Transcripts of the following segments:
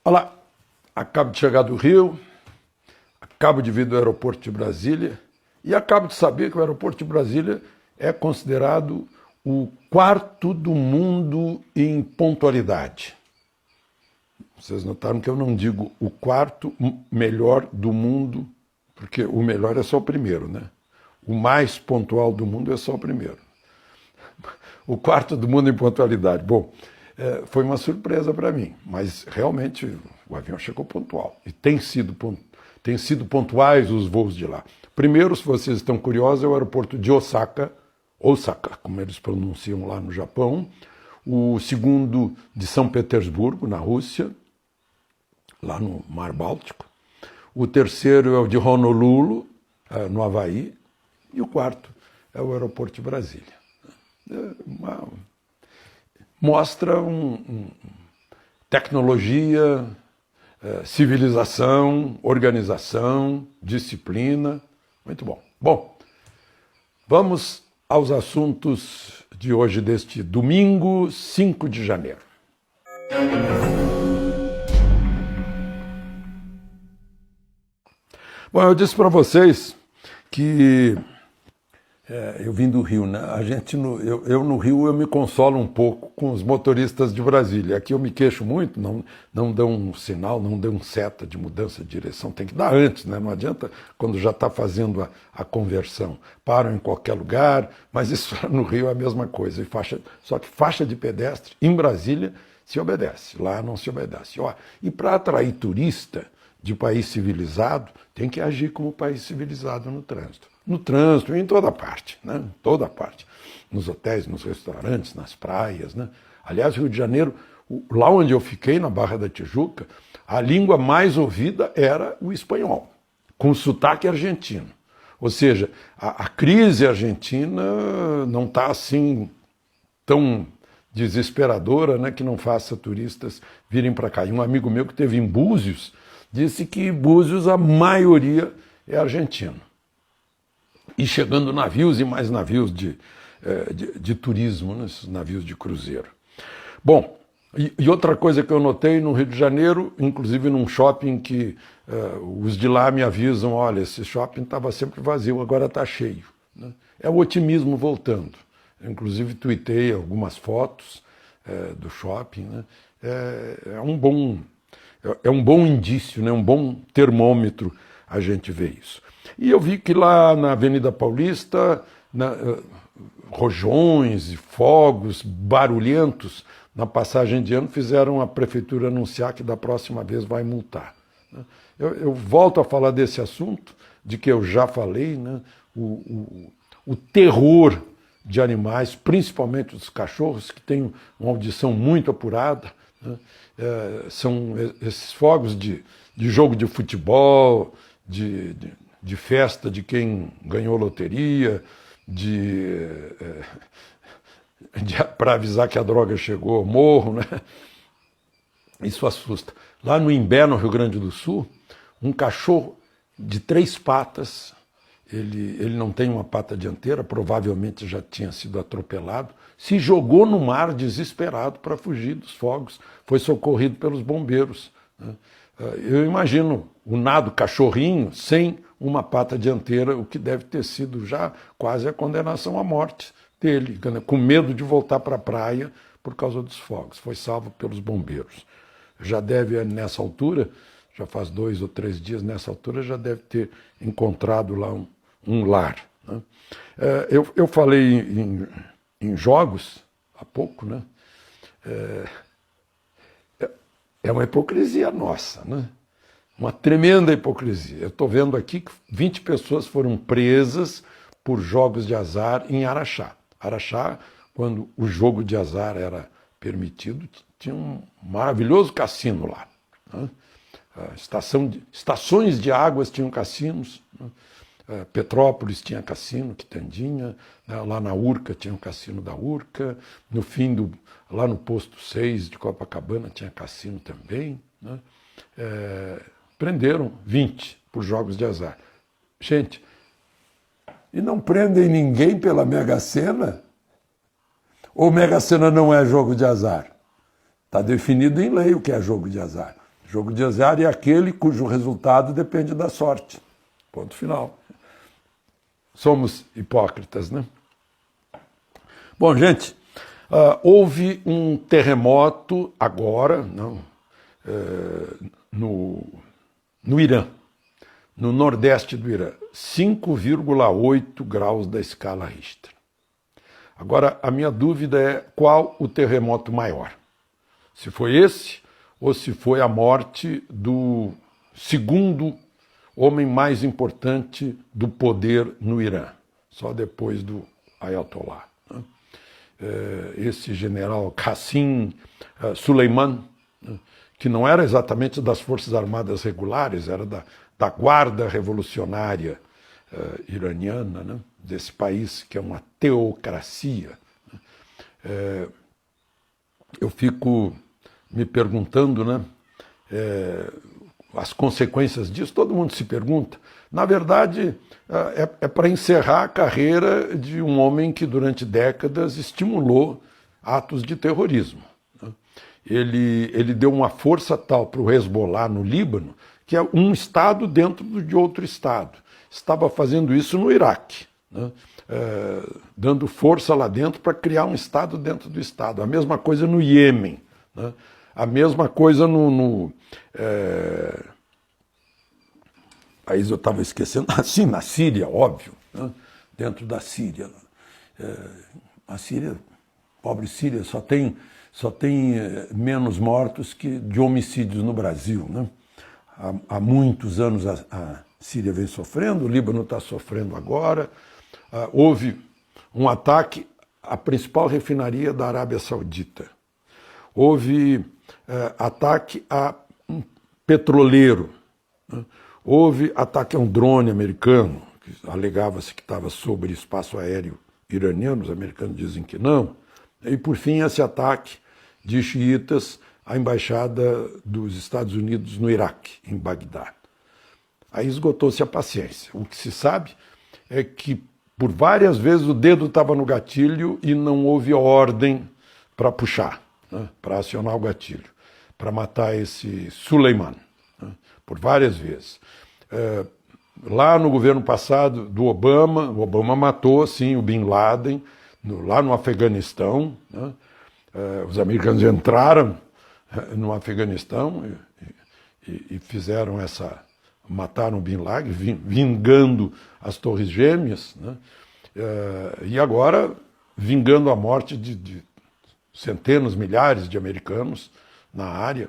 Olá, acabo de chegar do Rio, acabo de vir do aeroporto de Brasília e acabo de saber que o aeroporto de Brasília é considerado o quarto do mundo em pontualidade. Vocês notaram que eu não digo o quarto melhor do mundo, porque o melhor é só o primeiro, né? O mais pontual do mundo é só o primeiro. O quarto do mundo em pontualidade. Bom, foi uma surpresa para mim, mas realmente o avião chegou pontual. E tem sido pontuais os voos de lá. Primeiro, se vocês estão curiosos, é o aeroporto de Osaka, como eles pronunciam lá no Japão. O segundo, de São Petersburgo, na Rússia, lá no Mar Báltico. O terceiro é o de Honolulu, no Havaí. E o quarto é o aeroporto de Brasília. Mostra tecnologia, civilização, organização, disciplina. Muito bom. Bom, vamos aos assuntos de hoje, deste domingo, 5 de janeiro. Bom, eu disse para vocês que eu vim do Rio, né? Eu no Rio eu me consolo um pouco com os motoristas de Brasília. Aqui eu me queixo muito, não dão um sinal, não dão seta de mudança de direção. Tem que dar antes, né? Não adianta quando já está fazendo a conversão. Param em qualquer lugar, mas isso no Rio é a mesma coisa. Só que faixa de pedestre em Brasília se obedece, lá não se obedece. E para atrair turista de país civilizado, tem que agir como país civilizado no trânsito. No trânsito, em toda parte, né? Toda parte. Nos hotéis, nos restaurantes, nas praias, né? Aliás, Rio de Janeiro, lá onde eu fiquei, na Barra da Tijuca, a língua mais ouvida era o espanhol, com sotaque argentino. Ou seja, a crise argentina não está assim tão desesperadora, né, que não faça turistas virem para cá. E um amigo meu que esteve em Búzios disse que Búzios a maioria é argentino. E chegando navios e mais navios de turismo, né, esses navios de cruzeiro. Bom, e outra coisa que eu notei no Rio de Janeiro, inclusive num shopping que os de lá me avisam, olha, esse shopping estava sempre vazio, agora está cheio. Né? É o otimismo voltando. Eu, inclusive tuitei algumas fotos do shopping. Né? É um bom indício, né? Um bom termômetro a gente ver isso. E eu vi que lá na Avenida Paulista, rojões e fogos barulhentos na passagem de ano fizeram a prefeitura anunciar que da próxima vez vai multar. Eu volto a falar desse assunto, de que eu já falei, né? O terror de animais, principalmente dos cachorros, que têm uma audição muito apurada, né? São esses fogos de jogo de futebol, de festa de quem ganhou loteria, para avisar que a droga chegou ao morro, né? Isso assusta. Lá no Imbé, no Rio Grande do Sul, um cachorro de 3 patas, ele não tem uma pata dianteira, provavelmente já tinha sido atropelado, se jogou no mar desesperado para fugir dos fogos, foi socorrido pelos bombeiros. Né? Eu imagino o nado cachorrinho sem uma pata dianteira, o que deve ter sido já quase a condenação à morte dele, com medo de voltar para a praia por causa dos fogos. Foi salvo pelos bombeiros. Já deve, nessa altura, já faz 2 ou 3 dias, nessa altura, já deve ter encontrado lá um lar. Né? Eu falei em jogos há pouco, né? É uma hipocrisia nossa, né? Uma tremenda hipocrisia. Eu estou vendo aqui que 20 pessoas foram presas por jogos de azar em Araxá. Araxá, quando o jogo de azar era permitido, tinha um maravilhoso cassino lá. Né? Estações de águas tinham cassinos. Né? Petrópolis tinha cassino, Quitandinha, né? Lá na Urca tinha um cassino da Urca, lá no posto 6 de Copacabana tinha cassino também. Né? Prenderam 20 por jogos de azar. Gente, e não prendem ninguém pela Mega Sena? Ou Mega Sena não é jogo de azar? Está definido em lei o que é jogo de azar. Jogo de azar é aquele cujo resultado depende da sorte. Ponto final. Somos hipócritas, né? Bom, gente, houve um terremoto agora, no Irã, no nordeste do Irã, 5,8 graus da escala Richter. Agora, a minha dúvida é qual o terremoto maior? Se foi esse ou se foi a morte do segundo homem mais importante do poder no Irã, só depois do Ayatollah. Esse general Qasem Soleimani, que não era exatamente das Forças Armadas Regulares, era da Guarda Revolucionária iraniana, né? Desse país que é uma teocracia. Eu fico me perguntando, né, as consequências disso, todo mundo se pergunta. Na verdade, é para encerrar a carreira de um homem que durante décadas estimulou atos de terrorismo. Ele deu uma força tal para o Hezbollah no Líbano, que é um estado dentro de outro estado. Estava fazendo isso no Iraque, né? Dando força lá dentro para criar um estado dentro do estado. A mesma coisa no Iêmen, né? A mesma coisa país eu estava esquecendo, assim, na Síria, óbvio, né? Dentro da Síria. A Síria, pobre Síria, só tem menos mortos que de homicídios no Brasil, né? Há muitos anos a Síria vem sofrendo, o Líbano está sofrendo agora. Houve um ataque à principal refinaria da Arábia Saudita. Houve ataque a um petroleiro, né? Houve ataque a um drone americano, que alegava-se que estava sobre espaço aéreo iraniano, os americanos dizem que não. E, por fim, esse ataque de xiitas à embaixada dos Estados Unidos no Iraque, em Bagdá. Aí esgotou-se a paciência. O que se sabe é que, por várias vezes, o dedo estava no gatilho e não houve ordem para puxar, né, para acionar o gatilho, para matar esse Soleimani, né, por várias vezes. Lá no governo passado do Obama, o Obama matou, sim, o Bin Laden, lá no Afeganistão, né? Os americanos entraram no Afeganistão e fizeram mataram o Bin Laden, vingando as Torres Gêmeas, né? E agora vingando a morte de centenas, milhares de americanos na área.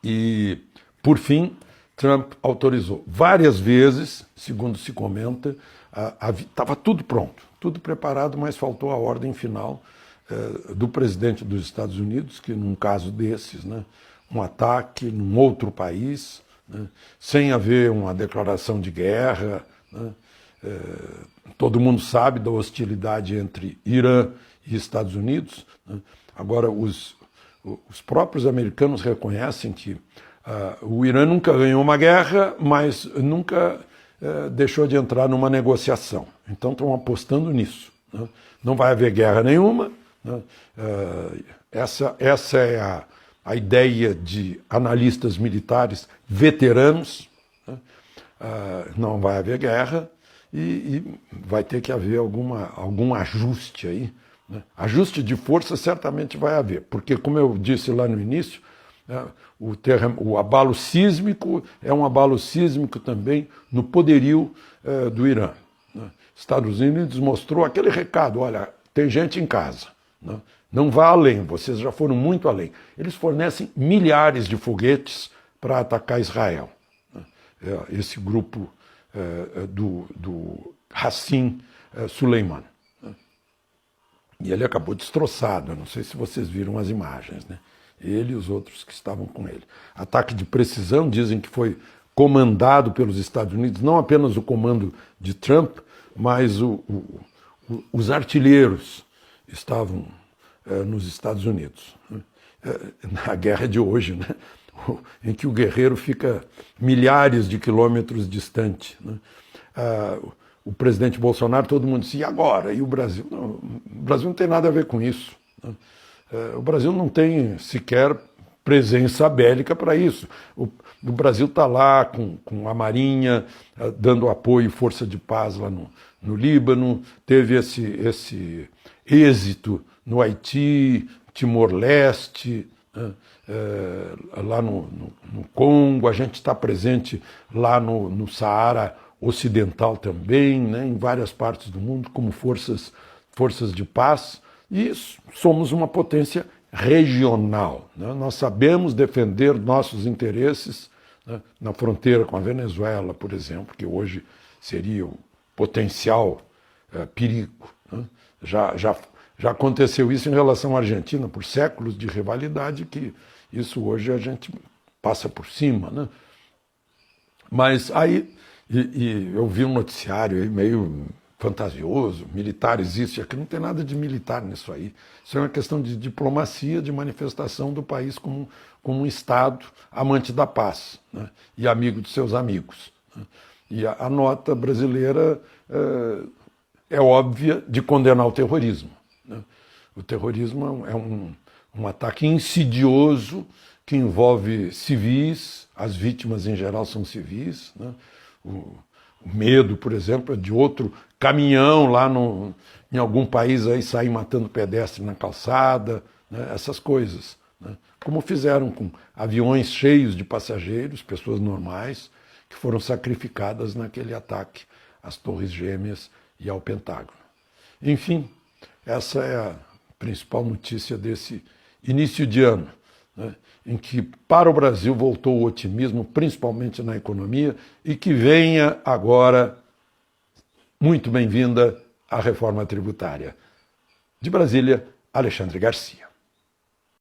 E, por fim, Trump autorizou várias vezes, segundo se comenta, estava tudo pronto, tudo preparado, mas faltou a ordem final do presidente dos Estados Unidos, que num caso desses, né, um ataque num outro país, né, sem haver uma declaração de guerra, né, todo mundo sabe da hostilidade entre Irã e Estados Unidos, né. Agora, os próprios americanos reconhecem que o Irã nunca ganhou uma guerra, mas nunca deixou de entrar numa negociação. Então estão apostando nisso, né? Não vai haver guerra nenhuma, né? Essa é a ideia de analistas militares veteranos, né? Não vai haver guerra e vai ter que haver algum ajuste aí, né? Ajuste de força certamente vai haver, porque, como eu disse lá no início, o abalo sísmico é um abalo sísmico também no poderio do Irã, né? Estados Unidos mostrou aquele recado: olha, tem gente em casa, né? Não vá além, vocês já foram muito além. Eles fornecem milhares de foguetes para atacar Israel, né? Esse grupo do Qasem Soleimani, né? E ele acabou destroçado, eu não sei se vocês viram as imagens, né? Ele e os outros que estavam com ele. Ataque de precisão, dizem que foi comandado pelos Estados Unidos, não apenas o comando de Trump, mas os artilheiros estavam nos Estados Unidos. Na guerra de hoje, né? Em que o guerreiro fica milhares de quilômetros distante, né? O presidente Bolsonaro, todo mundo disse: e agora? E o Brasil? Não, o Brasil não tem nada a ver com isso, né? O Brasil não tem sequer presença bélica para isso. O Brasil está lá com a Marinha dando apoio e força de paz lá no Líbano, teve esse êxito no Haiti, Timor-Leste, né? Lá no Congo, a gente está presente lá no Saara Ocidental também, né? Em várias partes do mundo como forças de paz, e somos uma potência regional, né? Nós sabemos defender nossos interesses, né? Na fronteira com a Venezuela, por exemplo, que hoje seria um potencial perigo, né? Já aconteceu isso em relação à Argentina, por séculos de rivalidade, que isso hoje a gente passa por cima, né? Mas aí, eu vi um noticiário aí meio fantasioso, militares isso e aquilo, não tem nada de militar nisso aí. Isso é uma questão de diplomacia, de manifestação do país como um Estado amante da paz, né? E amigo de seus amigos, né? E a nota brasileira é óbvia de condenar o terrorismo, né? O terrorismo é um ataque insidioso que envolve civis, as vítimas em geral são civis, né? O medo, por exemplo, é de outro caminhão lá em algum país aí sair matando pedestre na calçada, né? Essas coisas, né? Como fizeram com aviões cheios de passageiros, pessoas normais, que foram sacrificadas naquele ataque às Torres Gêmeas e ao Pentágono. Enfim, essa é a principal notícia desse início de ano, né? Em que para o Brasil voltou o otimismo, principalmente na economia, e que venha agora, muito bem-vinda, a reforma tributária. De Brasília, Alexandre Garcia.